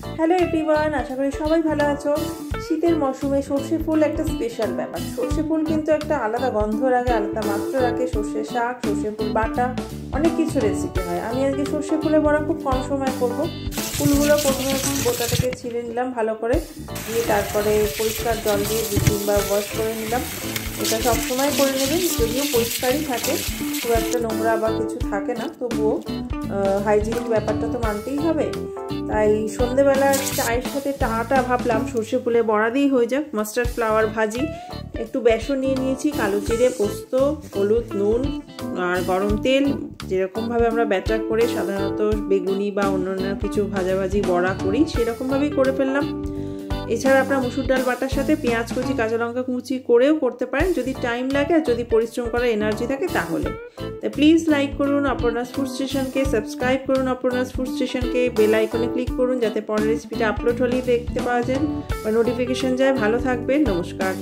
Hello everyone, আশা করি সবাই ভালো আছো। শীতের মৌসুমে সর্ষে ফুল একটা স্পেশাল ব্যাপার। সর্ষে ফুল কিন্তু একটা আলাদা গন্ধ রাখে, আলাদা মাত্রা রাখে। সর্ষে শাক, সর্ষে ফুল বাটা, অনেক কিছু রেসিপি হয়। আমি আজকে সর্ষে ফুলের বড়া খুব কম সময় করব। ফুলগুলো প্রথমে গোটাটাকে ছিঁড়ে নিলাম ভালো করে, দিয়ে তারপরে পরিষ্কার জল দিয়ে 2-3 বার ওয়াশ করে নিলাম। এটা সবসময় করে নেবেন, যদিও পরিষ্কারই থাকে, খুব একটা নোংরা বা কিছু থাকে না, তবুও হাইজিনিক ব্যাপারটা তো মানতেই হবে। তাই সন্ধেবেলা চায়ের সাথে চাটা ভাবলাম সর্ষে ফুলের বড়া দিয়েই হয়ে যাক। মাস্টার্ড ফ্লাওয়ার ভাজি, একটু বেসন নিয়ে নিয়েছি, কালো জিরে, পোস্ত, হলুদ, নুন আর গরম তেল, যেরকমভাবে আমরা ব্যাটার করে সাধারণত বেগুনি বা অন্যান্য কিছু ভাজাভাজি বড়া করি সেরকমভাবেই করে ফেললাম। এছাড়া আপনার মুসুর ডাল বাটার সাথে পেঁয়াজ কুচি, কাঁচা লঙ্কা কুচি করেও করতে পারেন, যদি টাইম লাগে আর যদি পরিশ্রম করার এনার্জি থাকে তাহলে। তাই প্লিজ লাইক করুন অপর্ণাস ফুড স্টেশনকে, সাবস্ক্রাইব করুন অপর্ণাস ফুড স্টেশনকে, বেল আইকনে ক্লিক করুন যাতে পরের রেসিপিটা আপলোড হলেই দেখতে পাওয়া যায় বা নোটিফিকেশন যায়। ভালো থাকবেন, নমস্কার।